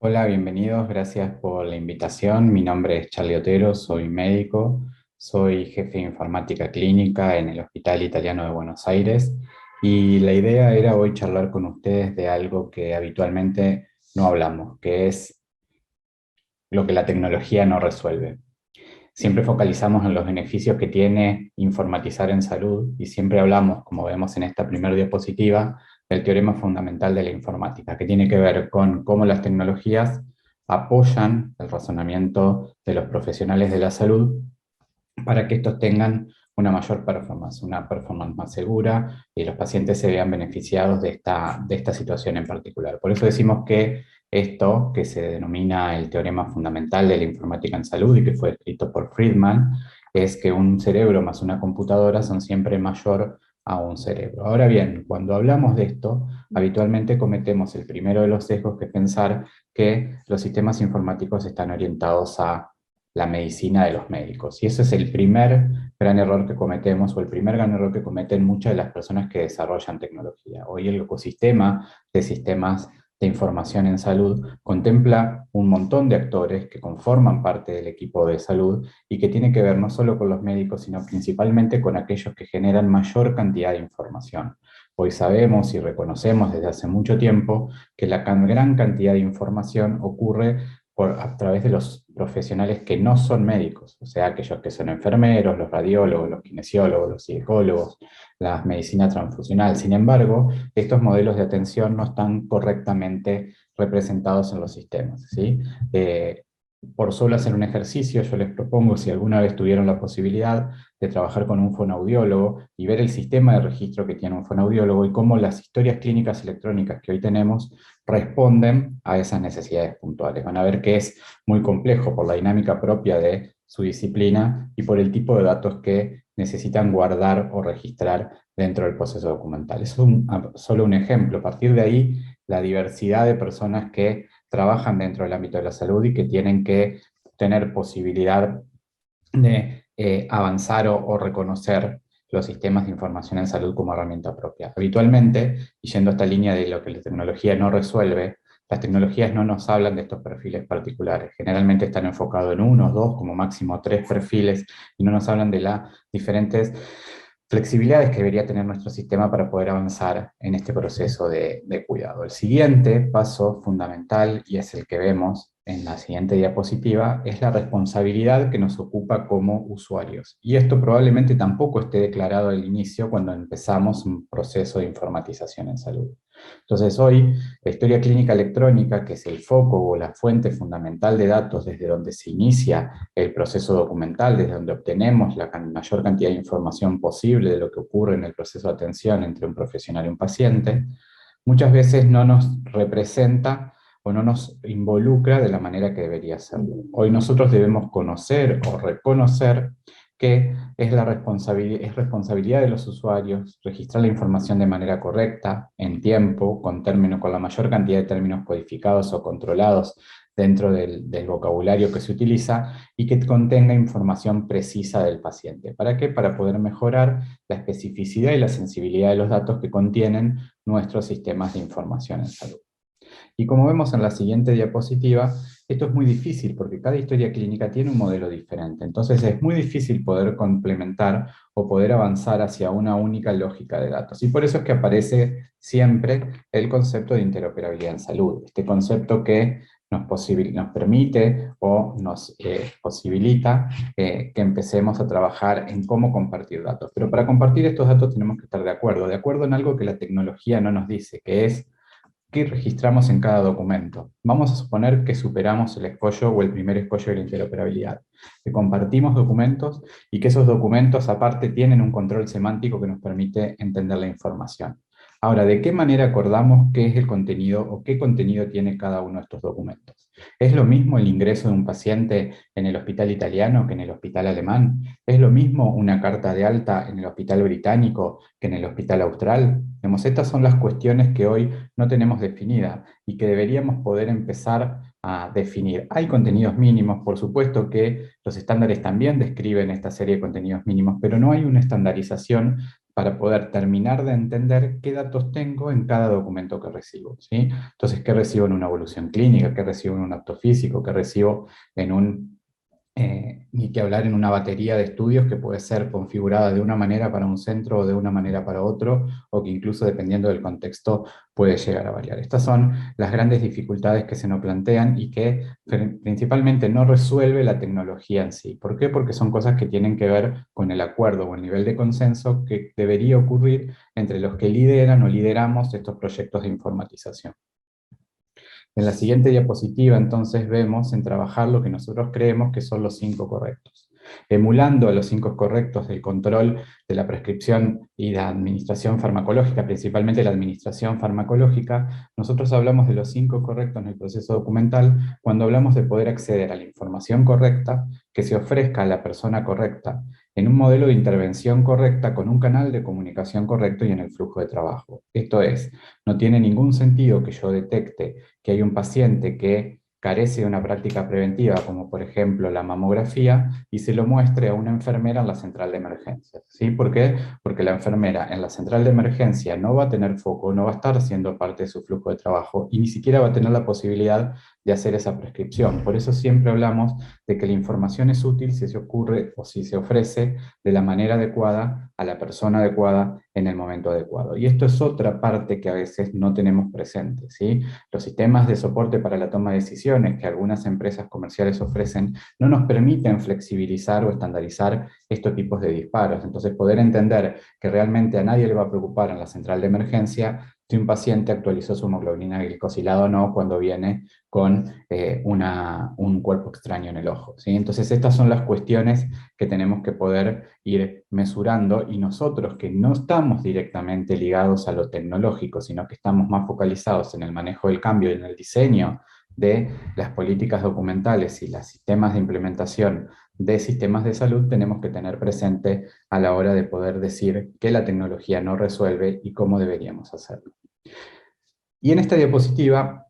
Hola, bienvenidos, gracias por la invitación. Mi nombre es Charlie Otero, soy médico, soy jefe de informática clínica en el Hospital Italiano de Buenos Aires y la idea era hoy charlar con ustedes de algo que habitualmente no hablamos, que es lo que la tecnología no resuelve. Siempre focalizamos en los beneficios que tiene informatizar en salud y siempre hablamos, como vemos en esta primera diapositiva, del teorema fundamental de la informática, que tiene que ver con cómo las tecnologías apoyan el razonamiento de los profesionales de la salud para que estos tengan una performance más segura y los pacientes se vean beneficiados de esta situación en particular. Por eso decimos que esto, que se denomina el teorema fundamental de la informática en salud y que fue escrito por Friedman, es que un cerebro más una computadora son siempre mayor a un cerebro. Ahora bien, cuando hablamos de esto, habitualmente cometemos el primero de los sesgos, que es pensar que los sistemas informáticos están orientados a la medicina de los médicos. Y ese es el primer gran error que cometemos, o el primer gran error que cometen muchas de las personas que desarrollan tecnología. Hoy el ecosistema de sistemas de información en salud contempla un montón de actores que conforman parte del equipo de salud y que tiene que ver no solo con los médicos, sino principalmente con aquellos que generan mayor cantidad de información. Hoy sabemos y reconocemos desde hace mucho tiempo que la gran cantidad de información ocurre a través de los profesionales que no son médicos, o sea, aquellos que son enfermeros, los radiólogos, los kinesiólogos, los psicólogos, la medicina transfusional. Sin embargo, estos modelos de atención no están correctamente representados en los sistemas, ¿sí? Por solo hacer un ejercicio, yo les propongo, si alguna vez tuvieron la posibilidad de trabajar con un fonoaudiólogo y ver el sistema de registro que tiene un fonoaudiólogo y cómo las historias clínicas electrónicas que hoy tenemos responden a esas necesidades puntuales. Van a ver que es muy complejo por la dinámica propia de su disciplina y por el tipo de datos que necesitan guardar o registrar dentro del proceso documental. Es solo un ejemplo. A partir de ahí, la diversidad de personas que trabajan dentro del ámbito de la salud y que tienen que tener posibilidad de avanzar o reconocer los sistemas de información en salud como herramienta propia. Habitualmente, y yendo a esta línea de lo que la tecnología no resuelve, las tecnologías no nos hablan de estos perfiles particulares. Generalmente están enfocados en uno, dos, como máximo tres perfiles, y no nos hablan de las diferentes flexibilidades que debería tener nuestro sistema para poder avanzar en este proceso de cuidado. El siguiente paso fundamental, y es el que vemos en la siguiente diapositiva, es la responsabilidad que nos ocupa como usuarios. Y esto probablemente tampoco esté declarado al inicio cuando empezamos un proceso de informatización en salud. Entonces hoy, la historia clínica electrónica, que es el foco o la fuente fundamental de datos desde donde se inicia el proceso documental, desde donde obtenemos la mayor cantidad de información posible de lo que ocurre en el proceso de atención entre un profesional y un paciente, muchas veces no nos representa o no nos involucra de la manera que debería serlo. Hoy nosotros debemos conocer o reconocer que es responsabilidad de los usuarios registrar la información de manera correcta, en tiempo, con la mayor cantidad de términos codificados o controlados dentro del vocabulario que se utiliza y que contenga información precisa del paciente. ¿Para qué? Para poder mejorar la especificidad y la sensibilidad de los datos que contienen nuestros sistemas de información en salud. Y como vemos en la siguiente diapositiva, esto es muy difícil porque cada historia clínica tiene un modelo diferente. Entonces es muy difícil poder complementar o poder avanzar hacia una única lógica de datos. Y por eso es que aparece siempre el concepto de interoperabilidad en salud. Este concepto que nos permite o nos posibilita que empecemos a trabajar en cómo compartir datos. Pero para compartir estos datos tenemos que estar de acuerdo en algo que la tecnología no nos dice, que es ¿qué registramos en cada documento? Vamos a suponer que superamos el escollo o el primer escollo de la interoperabilidad, que compartimos documentos y que esos documentos aparte tienen un control semántico que nos permite entender la información. Ahora, ¿de qué manera acordamos qué es el contenido o qué contenido tiene cada uno de estos documentos? ¿Es lo mismo el ingreso de un paciente en el hospital italiano que en el hospital alemán? ¿Es lo mismo una carta de alta en el hospital británico que en el hospital austral? Digamos, estas son las cuestiones que hoy no tenemos definida y que deberíamos poder empezar a definir. Hay contenidos mínimos, por supuesto que los estándares también describen esta serie de contenidos mínimos, pero no hay una estandarización para poder terminar de entender qué datos tengo en cada documento que recibo, ¿sí? Entonces, qué recibo en una evolución clínica, qué recibo en un acto físico, qué recibo en ni que hablar en una batería de estudios que puede ser configurada de una manera para un centro o de una manera para otro, o que incluso dependiendo del contexto puede llegar a variar. Estas son las grandes dificultades que se nos plantean y que principalmente no resuelve la tecnología en sí. ¿Por qué? Porque son cosas que tienen que ver con el acuerdo o el nivel de consenso que debería ocurrir entre los que lideran o lideramos estos proyectos de informatización. En la siguiente diapositiva, entonces, vemos en trabajar lo que nosotros creemos que son los 5 correctos. Emulando a los 5 correctos del control de la prescripción y la administración farmacológica, principalmente la administración farmacológica, nosotros hablamos de los 5 correctos en el proceso documental cuando hablamos de poder acceder a la información correcta que se ofrezca a la persona correcta en un modelo de intervención correcta con un canal de comunicación correcto y en el flujo de trabajo. Esto es, no tiene ningún sentido que yo detecte que hay un paciente que carece de una práctica preventiva, como por ejemplo la mamografía, y se lo muestre a una enfermera en la central de emergencias. ¿Sí? ¿Por qué? Porque la enfermera en la central de emergencia no va a tener foco, no va a estar siendo parte de su flujo de trabajo y ni siquiera va a tener la posibilidad de hacer esa prescripción. Por eso siempre hablamos de que la información es útil si se ocurre o si se ofrece de la manera adecuada a la persona adecuada en el momento adecuado. Y esto es otra parte que a veces no tenemos presente, ¿sí? Los sistemas de soporte para la toma de decisiones que algunas empresas comerciales ofrecen no nos permiten flexibilizar o estandarizar estos tipos de disparos. Entonces, poder entender que realmente a nadie le va a preocupar en la central de emergencia si un paciente actualizó su hemoglobina glicosilada o no cuando viene con un cuerpo extraño en el ojo, ¿sí? Entonces, estas son las cuestiones que tenemos que poder ir mesurando, y nosotros que no estamos directamente ligados a lo tecnológico, sino que estamos más focalizados en el manejo del cambio y en el diseño de las políticas documentales y los sistemas de implementación de sistemas de salud, tenemos que tener presente a la hora de poder decir que la tecnología no resuelve y cómo deberíamos hacerlo. Y en esta diapositiva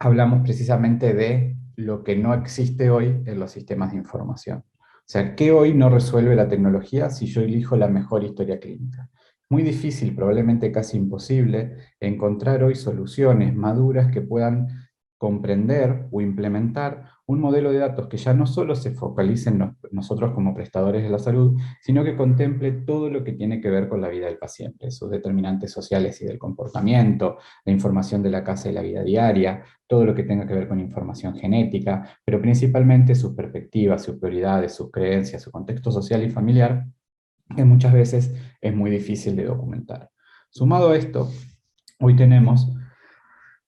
hablamos precisamente de lo que no existe hoy en los sistemas de información. O sea, ¿qué hoy no resuelve la tecnología si yo elijo la mejor historia clínica? Muy difícil, probablemente casi imposible, encontrar hoy soluciones maduras que puedan comprender o implementar un modelo de datos que ya no solo se focalice en nosotros como prestadores de la salud, sino que contemple todo lo que tiene que ver con la vida del paciente, sus determinantes sociales y del comportamiento, la información de la casa y la vida diaria, todo lo que tenga que ver con información genética, pero principalmente sus perspectivas, sus prioridades, sus creencias, su contexto social y familiar, que muchas veces es muy difícil de documentar. Sumado a esto, hoy tenemos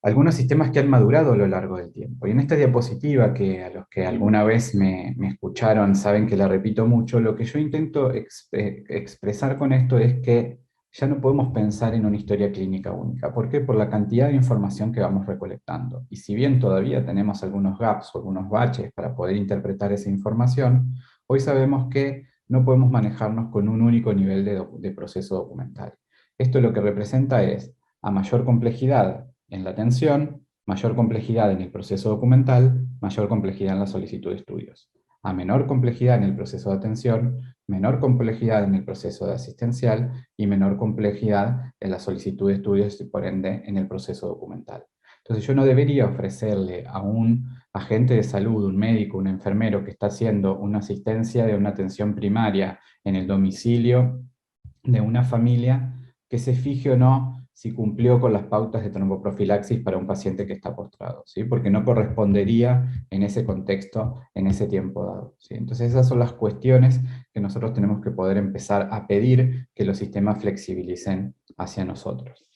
algunos sistemas que han madurado a lo largo del tiempo. Y en esta diapositiva, que a los que alguna vez me escucharon saben que la repito mucho, lo que yo intento expresar con esto es que ya no podemos pensar en una historia clínica única. ¿Por qué? Por la cantidad de información que vamos recolectando. Y si bien todavía tenemos algunos gaps o algunos baches para poder interpretar esa información, hoy sabemos que no podemos manejarnos con un único nivel de proceso documental. Esto lo que representa es, a mayor complejidad en la atención, mayor complejidad en el proceso documental, mayor complejidad en la solicitud de estudios. A menor complejidad en el proceso de atención, menor complejidad en el proceso de asistencial y menor complejidad en la solicitud de estudios y por ende en el proceso documental. Entonces yo no debería ofrecerle a un agente de salud, un médico, un enfermero que está haciendo una asistencia de una atención primaria en el domicilio de una familia, que se fije o no si cumplió con las pautas de tromboprofilaxis para un paciente que está postrado, ¿sí? Porque no correspondería en ese contexto, en ese tiempo dado, ¿sí? Entonces esas son las cuestiones que nosotros tenemos que poder empezar a pedir que los sistemas flexibilicen hacia nosotros.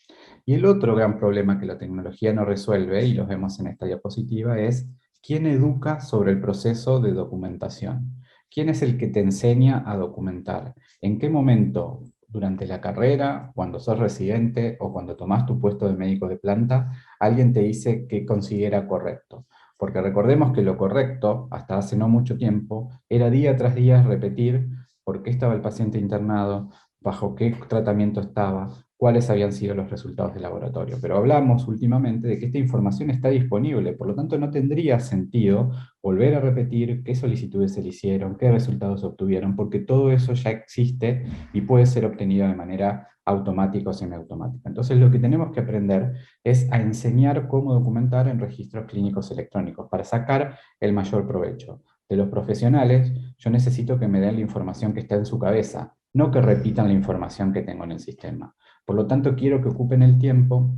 Y el otro gran problema que la tecnología no resuelve, y lo vemos en esta diapositiva, es quién educa sobre el proceso de documentación. ¿Quién es el que te enseña a documentar? ¿En qué momento durante la carrera, cuando sos residente o cuando tomás tu puesto de médico de planta, alguien te dice que considera correcto? Porque recordemos que lo correcto, hasta hace no mucho tiempo, era día tras día repetir por qué estaba el paciente internado, bajo qué tratamiento estaba, cuáles habían sido los resultados del laboratorio. Pero hablamos últimamente de que esta información está disponible, por lo tanto no tendría sentido volver a repetir qué solicitudes se le hicieron, qué resultados se obtuvieron, porque todo eso ya existe y puede ser obtenido de manera automática o semiautomática. Entonces lo que tenemos que aprender es a enseñar cómo documentar en registros clínicos electrónicos para sacar el mayor provecho. De los profesionales, yo necesito que me den la información que está en su cabeza, no que repitan la información que tengo en el sistema. Por lo tanto, quiero que ocupen el tiempo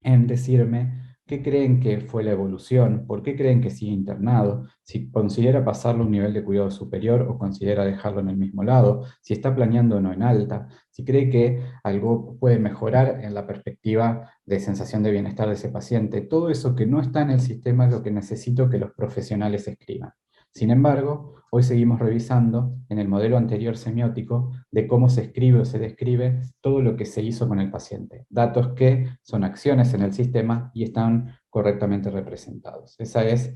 en decirme qué creen que fue la evolución, por qué creen que sigue internado, si considera pasarlo a un nivel de cuidado superior o considera dejarlo en el mismo lado, si está planeando o no en alta, si cree que algo puede mejorar en la perspectiva de sensación de bienestar de ese paciente. Todo eso que no está en el sistema es lo que necesito que los profesionales escriban. Sin embargo, hoy seguimos revisando en el modelo anterior semiótico de cómo se escribe o se describe todo lo que se hizo con el paciente. Datos que son acciones en el sistema y están correctamente representados. Esa es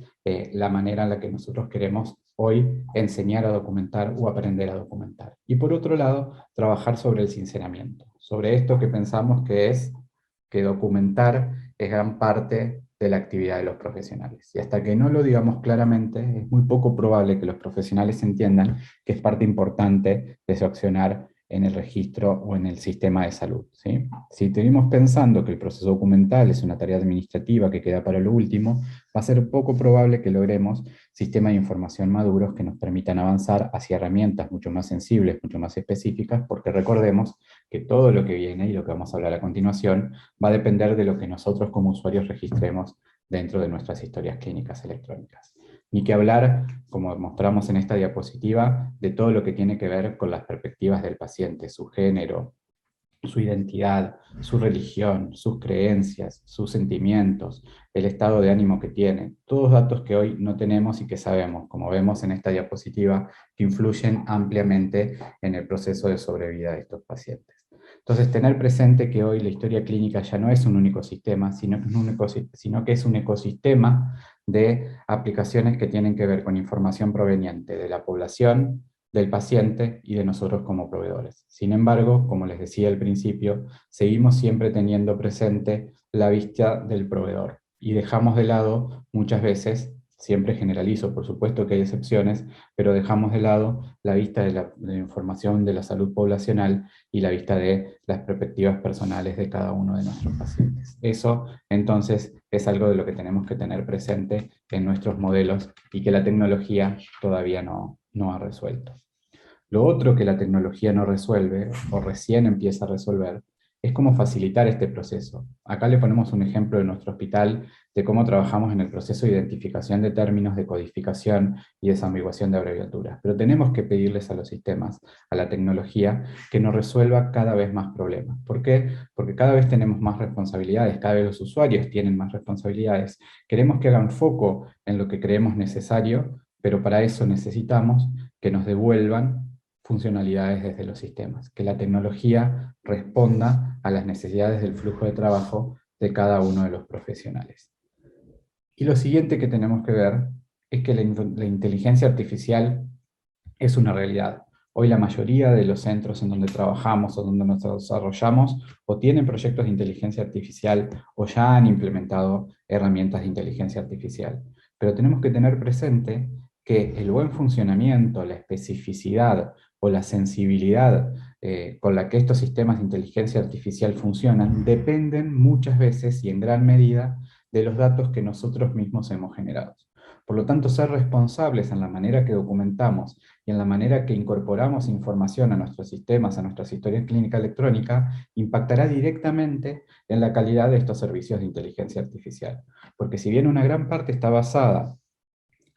la manera en la que nosotros queremos hoy enseñar a documentar o aprender a documentar. Y por otro lado, trabajar sobre el sinceramiento, sobre esto que pensamos que es que documentar es gran parte de la actividad de los profesionales. Y hasta que no lo digamos claramente, es muy poco probable que los profesionales entiendan que es parte importante de su accionar en el registro o en el sistema de salud, ¿sí? Si seguimos pensando que el proceso documental es una tarea administrativa que queda para lo último, va a ser poco probable que logremos sistemas de información maduros que nos permitan avanzar hacia herramientas mucho más sensibles, mucho más específicas, porque recordemos que todo lo que viene y lo que vamos a hablar a continuación va a depender de lo que nosotros como usuarios registremos dentro de nuestras historias clínicas electrónicas. Ni que hablar, como mostramos en esta diapositiva, de todo lo que tiene que ver con las perspectivas del paciente, su género, su identidad, su religión, sus creencias, sus sentimientos, el estado de ánimo que tiene. Todos datos que hoy no tenemos y que sabemos, como vemos en esta diapositiva, que influyen ampliamente en el proceso de sobrevida de estos pacientes. Entonces, tener presente que hoy la historia clínica ya no es un único sistema, sino que es un ecosistema de aplicaciones que tienen que ver con información proveniente de la población, del paciente y de nosotros como proveedores. Sin embargo, como les decía al principio, seguimos siempre teniendo presente la vista del proveedor y dejamos de lado muchas veces, siempre generalizo, por supuesto que hay excepciones, pero dejamos de lado la vista de la información de la salud poblacional y la vista de las perspectivas personales de cada uno de nuestros pacientes. Eso, entonces, es algo de lo que tenemos que tener presente en nuestros modelos y que la tecnología todavía no ha resuelto. Lo otro que la tecnología no resuelve, o recién empieza a resolver, es cómo facilitar este proceso. Acá le ponemos un ejemplo de nuestro hospital de cómo trabajamos en el proceso de identificación de términos, de codificación y desambiguación de abreviaturas. Pero tenemos que pedirles a los sistemas, a la tecnología, que nos resuelva cada vez más problemas. ¿Por qué? Porque cada vez tenemos más responsabilidades, cada vez los usuarios tienen más responsabilidades. Queremos que hagan foco en lo que creemos necesario, pero para eso necesitamos que nos devuelvan funcionalidades desde los sistemas, que la tecnología responda a las necesidades del flujo de trabajo de cada uno de los profesionales. Y lo siguiente que tenemos que ver es que la inteligencia artificial es una realidad. Hoy la mayoría de los centros en donde trabajamos o donde nos desarrollamos o tienen proyectos de inteligencia artificial o ya han implementado herramientas de inteligencia artificial. Pero tenemos que tener presente que el buen funcionamiento, la especificidad o la sensibilidad con la que estos sistemas de inteligencia artificial funcionan dependen muchas veces y en gran medida de los datos que nosotros mismos hemos generado. Por lo tanto, ser responsables en la manera que documentamos y en la manera que incorporamos información a nuestros sistemas, a nuestras historias clínicas electrónicas, impactará directamente en la calidad de estos servicios de inteligencia artificial. Porque si bien una gran parte está basada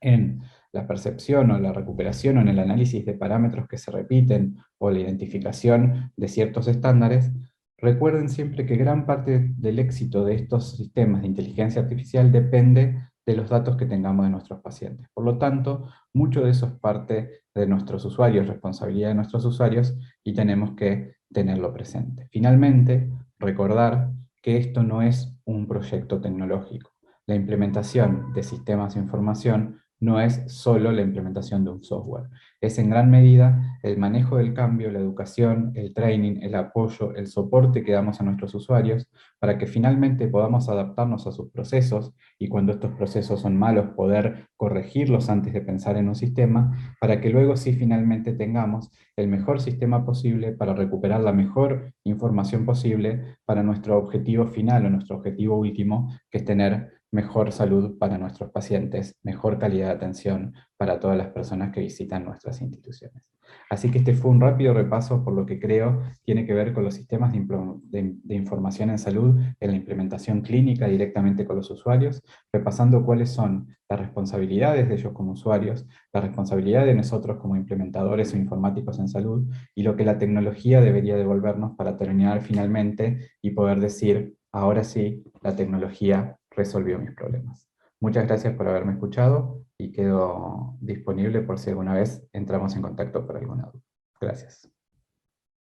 en la percepción o la recuperación o en el análisis de parámetros que se repiten o la identificación de ciertos estándares, recuerden siempre que gran parte del éxito de estos sistemas de inteligencia artificial depende de los datos que tengamos de nuestros pacientes. Por lo tanto, mucho de eso es parte de nuestros usuarios, responsabilidad de nuestros usuarios, y tenemos que tenerlo presente. Finalmente, recordar que esto no es un proyecto tecnológico. La implementación de sistemas de información no es solo la implementación de un software. Es en gran medida el manejo del cambio, la educación, el training, el apoyo, el soporte que damos a nuestros usuarios para que finalmente podamos adaptarnos a sus procesos y cuando estos procesos son malos poder corregirlos antes de pensar en un sistema, para que luego sí finalmente tengamos el mejor sistema posible para recuperar la mejor información posible para nuestro objetivo final o nuestro objetivo último, que es tener mejor salud para nuestros pacientes, mejor calidad de atención para todas las personas que visitan nuestras instituciones. Así que este fue un rápido repaso por lo que creo tiene que ver con los sistemas de información en salud en la implementación clínica directamente con los usuarios, repasando cuáles son las responsabilidades de ellos como usuarios, la responsabilidad de nosotros como implementadores o informáticos en salud, y lo que la tecnología debería devolvernos para terminar finalmente y poder decir, ahora sí, la tecnología resolvió mis problemas. Muchas gracias por haberme escuchado y quedo disponible por si alguna vez entramos en contacto por alguna duda. Gracias.